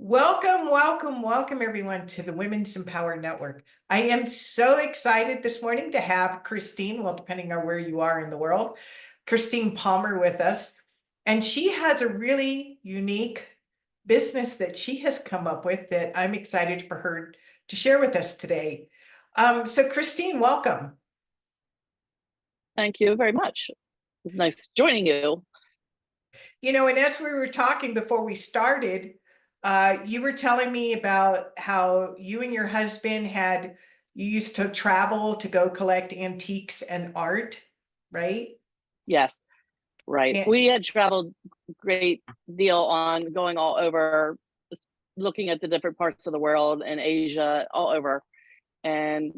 Welcome, welcome, welcome everyone to the Women's Empowered Network. I am so excited this morning to have Kristine, well, depending on where you are in the world, Kristine Palmer with us. And she has a really unique business that she has come up with that I'm excited for her to share with us today. So Kristine, welcome. Thank you very much. It was nice joining you. And as we were talking before we started, you were telling me about how you and your husband you used to travel to go collect antiques and art, right? Yes, right. And, We had traveled a great deal on going all over, looking at the different parts of the world and Asia, all over, and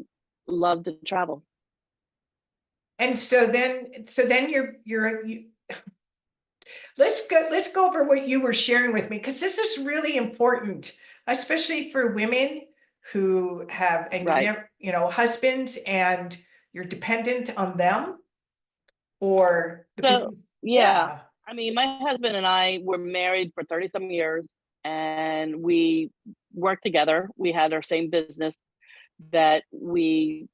loved to travel. and so then let's go over what you were sharing with me, because this is really important, especially for women who have, and you Right. never, husbands, and you're dependent on them or the So, business. yeah, Yeah. I mean, my husband and I were married for 30 some years and we worked together. We had our same business that we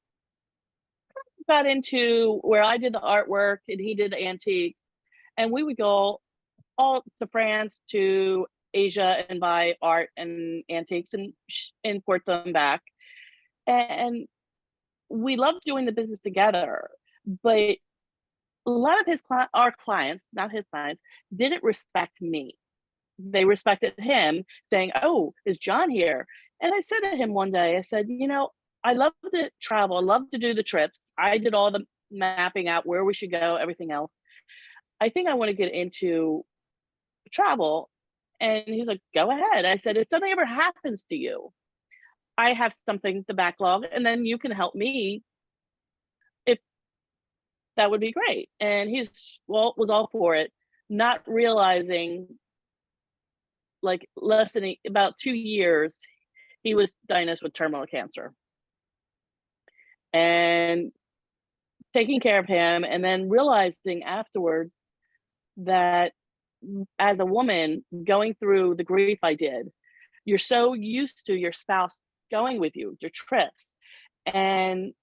got into where I did the artwork and he did the antique. And we would go all to France, to Asia, and buy art and antiques and import them back. And we loved doing the business together. But a lot of our clients, not his clients, didn't respect me. They respected him, saying, "Oh, is John here?" And I said to him one day, I said, I love to travel. I love to do the trips. I did all the mapping out where we should go, everything else. I think I want to get into travel. And he's like, go ahead. I said, if something ever happens to you, I have something to backlog and then you can help me if that would be great. And was all for it, not realizing like less than about 2 years, he was diagnosed with terminal cancer. And taking care of him and then realizing afterwards that as a woman going through the grief I did, you're so used to your spouse going with you, your trips, and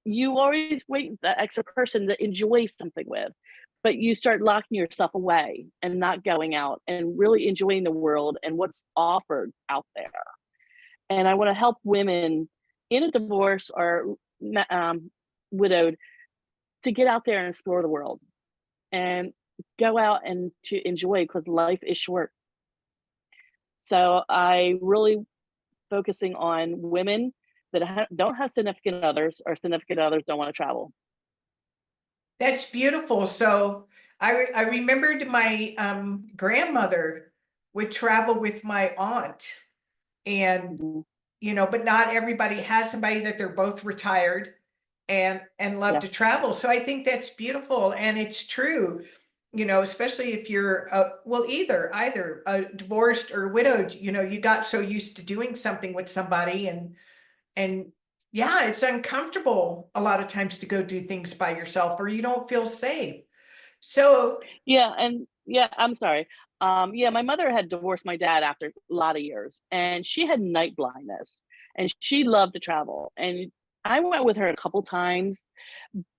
you always wait that extra person to enjoy something with, but you start locking yourself away and not going out and really enjoying the world and what's offered out there. And I want to help women in a divorce or widowed to get out there and explore the world and go out and to enjoy, because life is short. So I really focusing on women that don't have significant others, or significant others don't want to travel. That's beautiful. So I remembered my grandmother would travel with my aunt, and Mhm. but not everybody has somebody that they're both retired and love Yeah, to travel. So I think that's beautiful, and it's true. Especially if you're well, either divorced or widowed. You got so used to doing something with somebody, and yeah, it's uncomfortable a lot of times to go do things by yourself, or you don't feel safe. So, yeah, and yeah, I'm sorry. Yeah, my mother had divorced my dad after a lot of years, and she had night blindness, and she loved to travel. And I went with her a couple times,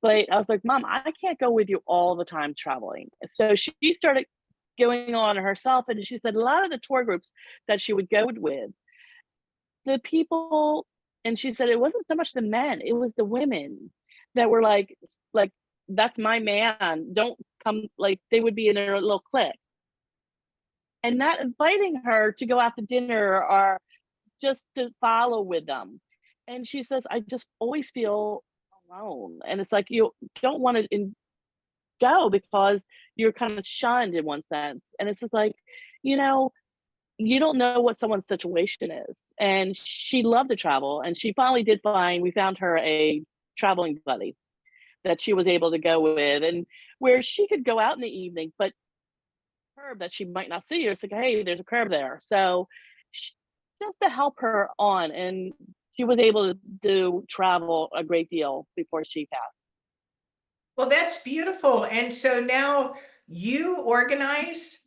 but I was like, Mom, I can't go with you all the time traveling. So she started going on herself, and she said a lot of the tour groups that she would go with, the people, and she said it wasn't so much the men, it was the women that were like that's my man, don't come, like they would be in their little clique and not inviting her to go out to dinner or just to follow with them. And she says, I just always feel alone. And it's like you don't want to go because you're kind of shunned in one sense. And it's just like, you know, you don't know what someone's situation is. And she loved to travel. And she finally did find, we found her a traveling buddy that she was able to go with, and where she could go out in the evening, but curve that she might not see. It's like, hey, there's a curve there. So just to help her on. And she was able to do travel a great deal before she passed. well, that's beautiful. And so now you organize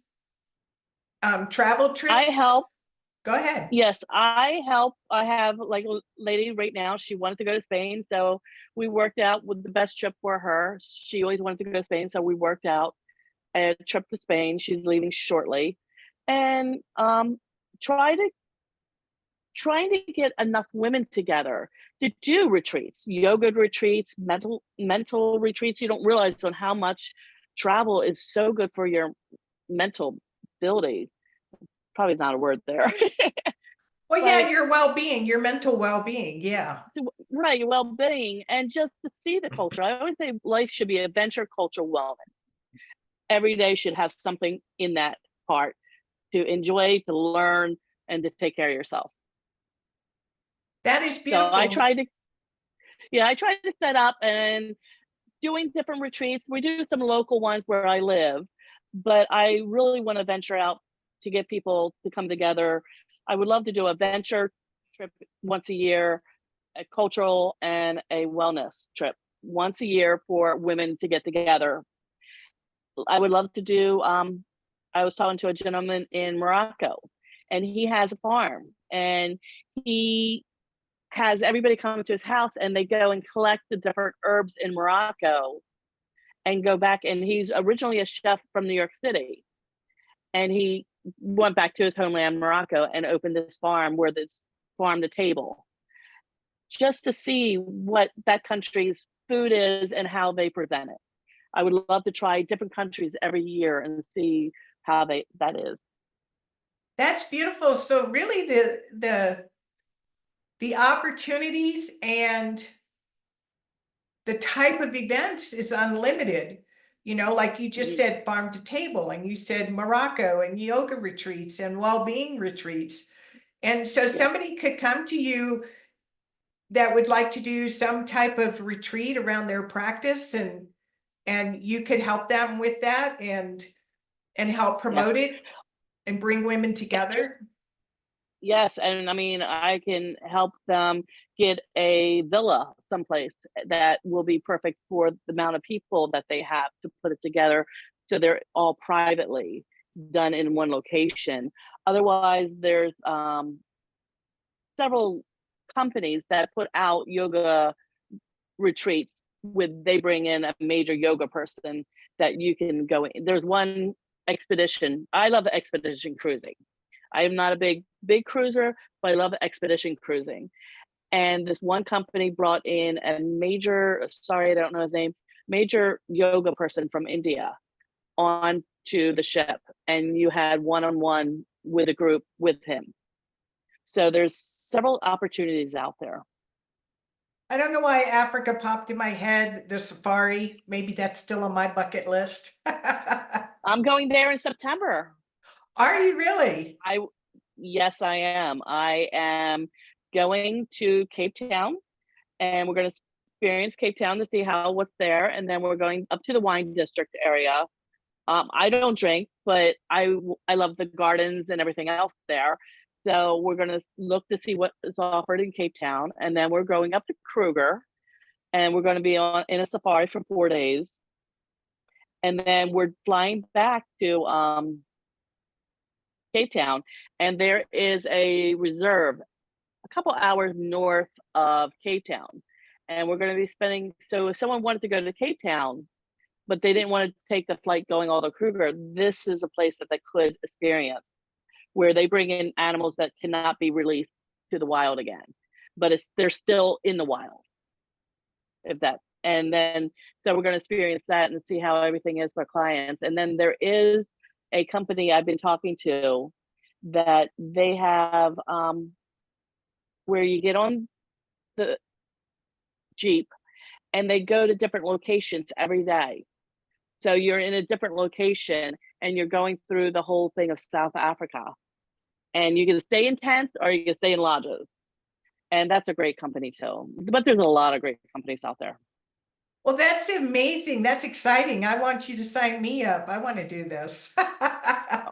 travel I trips? help. Go ahead. Yes, I help. I have like a lady right now. She wanted to go to Spain, so we worked out with the best trip for her. She always wanted to go to Spain, so we worked out a trip to Spain. She's leaving shortly, and try to trying to get enough women together to do retreats, yoga retreats, mental retreats. You don't realize on how much travel is so good for your mental ability. Probably not a word there. Well, yeah, But your well-being, your mental well-being. Yeah. right, your well-being and just to see the culture. I always say life should be adventure, culture, wellness. Every day should have something in that part to enjoy, to learn, and to take care of yourself. That is So beautiful. I try to set up and doing different retreats. We do some local ones where I live, but I really want to venture out to get people to come together. I would love to do a venture trip once a year, a cultural and a wellness trip once a year for women to get together. I would love to do, I was talking to a gentleman in Morocco and he has a farm and he has everybody come to his house and they go and collect the different herbs in Morocco and go back. And he's originally a chef from New York City. And he went back to his homeland, Morocco, and opened this farm where this farm to table just to see what that country's food is and how they present it. I would love to try different countries every year and see how that is. That's beautiful. So really the opportunities and the type of events is unlimited. You know, like you just said, farm to table, and you said Morocco and yoga retreats and well-being retreats. And so Yeah. somebody could come to you that would like to do some type of retreat around their practice, and you could help them with that and help promote Yes. it and bring women together. Yes, and I mean, I can help them get a villa someplace that will be perfect for the amount of people that they have to put it together. So they're all privately done in one location. Otherwise, there's several companies that put out yoga retreats with they bring in a major yoga person that you can go in. There's one expedition. I love expedition cruising. I am not a big cruiser, but I love expedition cruising. And this one company brought in a major, sorry, I don't know his name, major yoga person from India onto the ship. And you had one-on-one with a group with him. So there's several opportunities out there. I don't know why Africa popped in my head, the safari. Maybe that's still on my bucket list. I'm going there in September. Are you really? Yes, I am. I am going to Cape Town and we're going to experience Cape Town to see what's there. And then we're going up to the wine district area. I don't drink, but I love the gardens and everything else there. So we're going to look to see what is offered in Cape Town. And then we're going up to Kruger and we're going to be in a safari for 4 days. And then we're flying back to Cape Town, and there is a reserve a couple hours north of Cape Town. And we're going to be spending, so if someone wanted to go to Cape Town, but they didn't want to take the flight going all to Kruger, this is a place that they could experience where they bring in animals that cannot be released to the wild again, but they're still in the wild. And then, so we're going to experience that and see how everything is for clients. And then there is a company I've been talking to that they have where you get on the Jeep and they go to different locations every day. So you're in a different location and you're going through the whole thing of South Africa. And you can stay in tents or you can stay in lodges. And that's a great company too. But there's a lot of great companies out there. Well, that's amazing. That's exciting. I want you to sign me up. I want to do this. I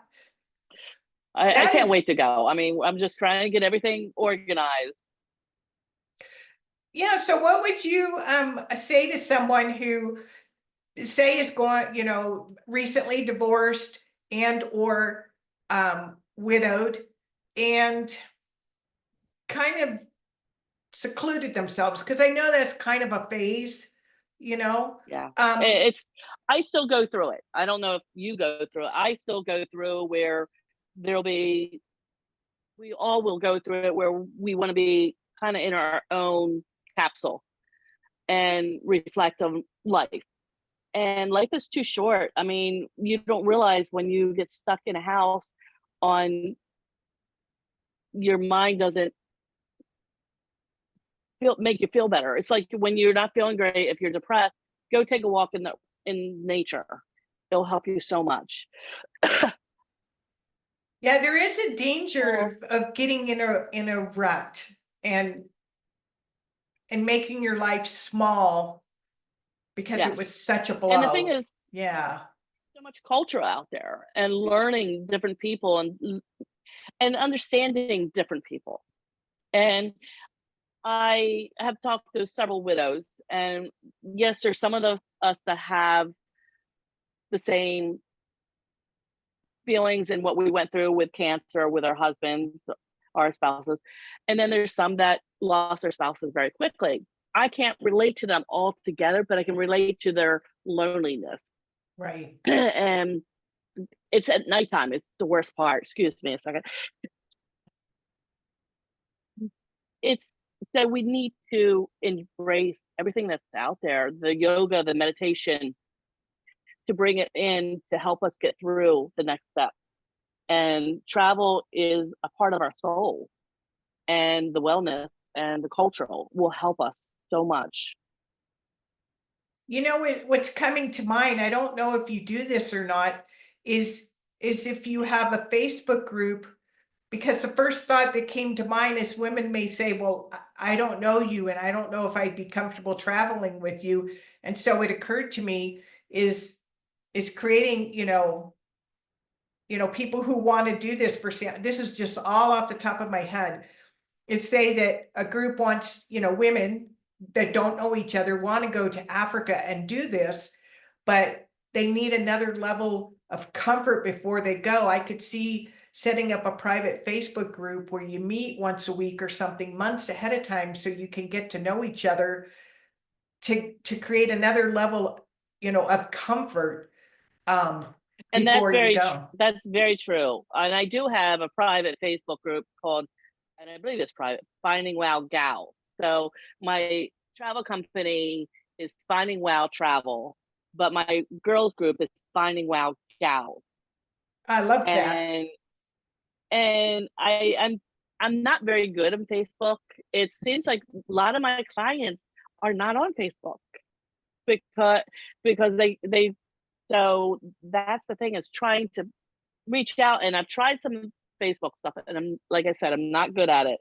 That can't is, wait to go. I mean, I'm just trying to get everything organized. yeah. So what would you say to someone who say is going, you know, recently divorced and or widowed, and kind of secluded themselves, because I know that's kind of a phase, you know. Yeah. Um, It's I still go through it. I don't know if you go through it. I still go through where there'll be we all will go through it where we want to be kind of in our own capsule and reflect on life. And life is too short. I mean, you don't realize when you get stuck in a house on your mind doesn't make you feel better. It's like when you're not feeling great, if you're depressed, go take a walk in nature. It'll help you so much. yeah, there is a danger Well, of getting in a rut, and making your life small because it yes. was such a And the thing blow. is, Yeah. so much culture out there and learning different people and understanding different people. And I have talked to several widows, and yes, there's some of us that have the same feelings and what we went through with cancer with our husbands, our spouses. And then there's some that lost their spouses very quickly. I can't relate to them all together, but I can relate to their loneliness. Right. And it's at nighttime. It's the worst part. Excuse me a second. It's so we need to embrace everything that's out there, the yoga, the meditation, to bring it in to help us get through the next step. And travel is a part of our soul, and the wellness and the cultural will help us so much. You know what's coming to mind, I don't know if you do this or not, is if you have a Facebook group, because the first thought that came to mind is women may say, well, I don't know you, and I don't know if I'd be comfortable traveling with you. And so it occurred to me is creating, people who want to do this for sale. This is just all off the top of my head. Is say that a group wants, women that don't know each other want to go to Africa and do this, but they need another level of comfort before they go. I could see setting up a private Facebook group where you meet once a week or something months ahead of time so you can get to know each other, to create another level, of comfort, And that's before you go. that's very true. And I do have a private Facebook group called, and I believe it's private, Finding Wow Gals. So my travel company is Finding Wow Travel, but my girls group is Finding Wow Gals. I love that. And I'm not very good on Facebook. It seems like a lot of my clients are not on Facebook because they so that's the thing, is trying to reach out. And I've tried some Facebook stuff, and I'm, like I said, I'm not good at it.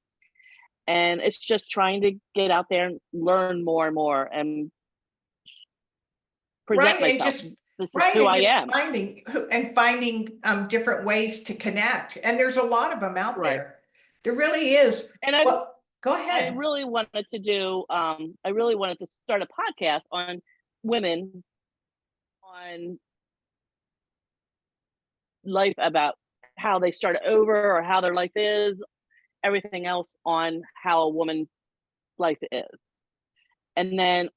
And it's just trying to get out there and learn more and more and present Right, and myself. just This is right, who and I just am. finding different ways to connect. And there's a lot of them out Right. there. There really is. And Well, go I ahead. really wanted to do I really wanted to start a podcast on women, on life, about how they start over or how their life is, everything else on how a woman's life is. And then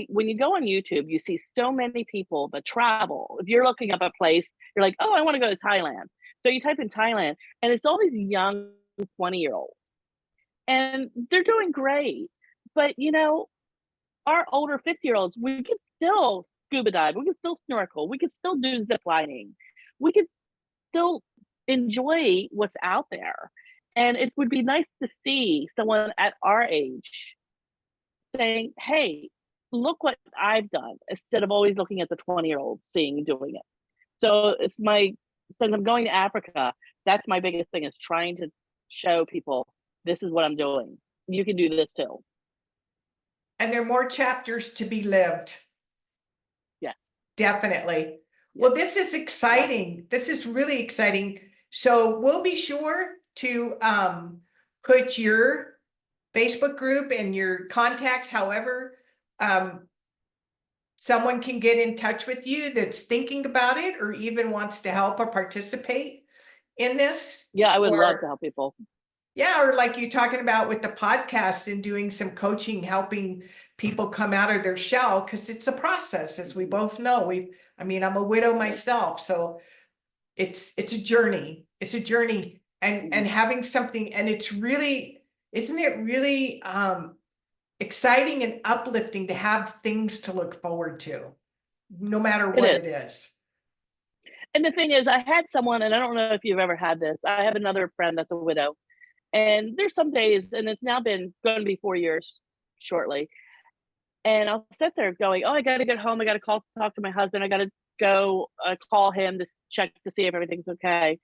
when you go on YouTube, you see so many people that travel. If you're looking up a place, you're like, oh, I want to go to Thailand. So you type in Thailand, and it's all these young 20-year-olds, and they're doing great. But our older 50-year-olds, we can still scuba dive, we can still snorkel, we can still do zip lining, we can still enjoy what's out there. And it would be nice to see someone at our age saying, hey, look what I've done, instead of always looking at the 20-year-olds seeing doing it. So since I'm going to Africa, that's my biggest thing, is trying to show people, this is what I'm doing. You can do this too. And there are more chapters to be lived. Yes. Definitely. Yes. Well, this is Yes. exciting. This is really exciting. So we'll be sure to put your Facebook group and your contacts, however, um, someone can get in touch with you that's thinking about it or even wants to help or participate. in this? Yeah, I would love to Or, help people. yeah, or like you talking about with the podcast and doing some coaching, helping people come out of their shell, because it's a process, as we both know. I mean, I'm a widow myself, so it's a journey. It's a journey, and having something, and it's really, isn't it really exciting and uplifting to have things to look forward to, no matter It what it is. is. And the thing is, I had someone, and I don't know if you've ever had this. I have another friend that's a widow, and there's some days, and it's now been going to be 4 years shortly. And I'll sit there going, "Oh, I got to get home. I got to talk to my husband. I got to go call him to check to see if everything's okay."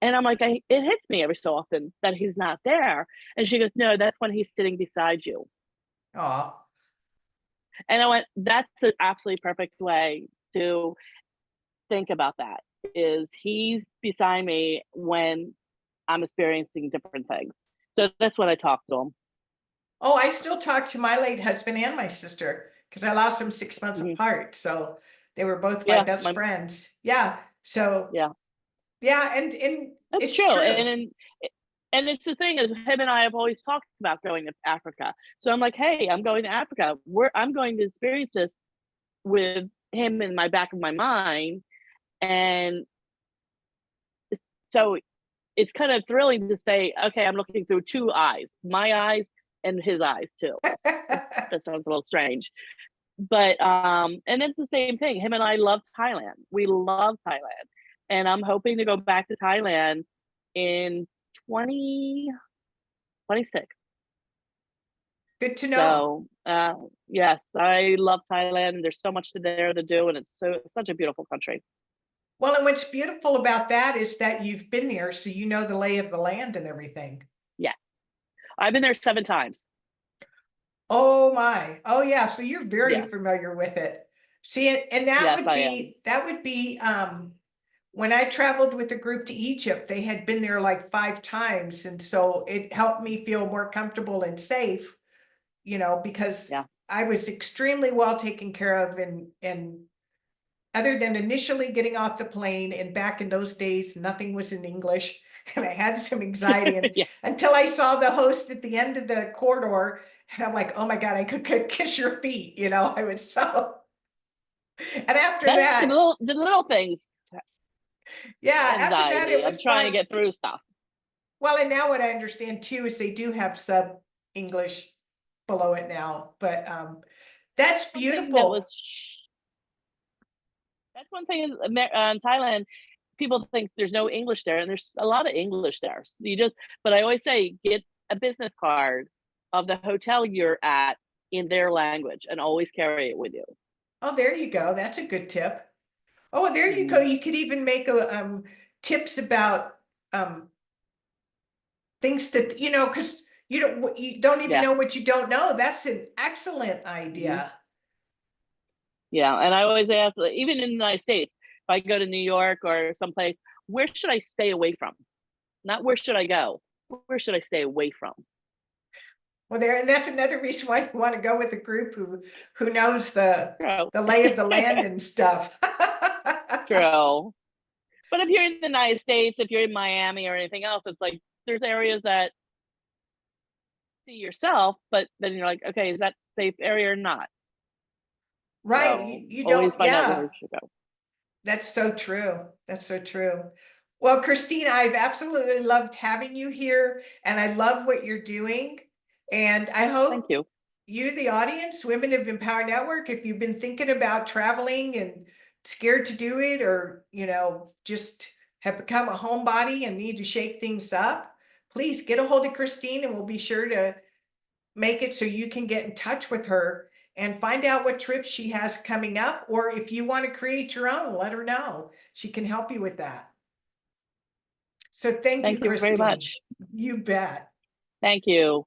And I'm like, it hits me every so often that he's not there. And she goes, "No, that's when he's sitting beside you." Oh, And I went, "That's the absolutely perfect way to think about that. Is he's beside me when I'm experiencing different things." So that's what I talk to him. oh, I still talk to my late husband and my sister because I lost them 6 months Hmm. apart. So they were both my Yeah, best friends. Yeah. So yeah. yeah, and That's it's true. true. And it's the thing is him and I have always talked about going to Africa. So I'm like, hey, I'm going to Africa. I'm going to experience this with him in my back of my mind. And so it's kind of thrilling to say, okay, I'm looking through two eyes, my eyes and his eyes too. That sounds a little strange. But and it's the same thing. Him and I love Thailand. We love Thailand. And I'm hoping to go back to Thailand in 2026. Good to know. So yes, I love Thailand. There's so much there to do, and it's such a beautiful country. Well, and what's beautiful about that is that you've been there, so you know the lay of the land and everything. Yes, I've been there 7 times. Oh my. Oh yeah. So you're very Yeah, familiar with it. See, and yes, I am. that would be when I traveled with a group to Egypt, they had been there like 5 times. And so it helped me feel more comfortable and safe, because Yeah, I was extremely well taken care of, and other than initially getting off the plane, and back in those days, nothing was in English. And I had some anxiety, and yeah. until I saw the host at the end of the corridor, and I'm like, oh my God, I could kiss your feet. I was so, and after That's that, the little things. yeah, after that, Anxiety it of was trying to fun. get through stuff. Well, and now what I understand too is they do have sub English below it now, but that's One thing that beautiful. was that's one thing in Thailand. People think there's no English there, and there's a lot of English there. So but I always say, get a business card of the hotel you're at in their language, and always carry it with you. Oh, there you go. That's a good tip. Oh, there you go. Mhm. You could even make a tips about um things that because you don't even Yeah, know what you don't know. That's an excellent mhm. idea. Yeah, and I always ask, like, even in the United States, if I go to New York or someplace, where should I stay away from? Not where should I go? Where should I stay away from? Well, and that's another reason why you want to go with a group who knows the True, the lay of the land and stuff. true. But if you're in the United States, if you're in Miami or anything else, it's like there's areas that see yourself, but then you're like, okay, is that safe area or not? Right. You, So you always don't, find out where yeah. you should go. That's so true. That's so true. Well, Kristine, I've absolutely loved having you here, and I love what you're doing. And I Thank hope you. you, the audience, Women of Empower Network, if you've been thinking about traveling and scared to do it, or, just have become a homebody and need to shake things up, please get a hold of Kristine, and we'll be sure to make it so you can get in touch with her and find out what trips she has coming up. Or if you want to create your own, let her know. She can help you with that. So thank you, Thank you very Kristine. much. You bet. Thank you.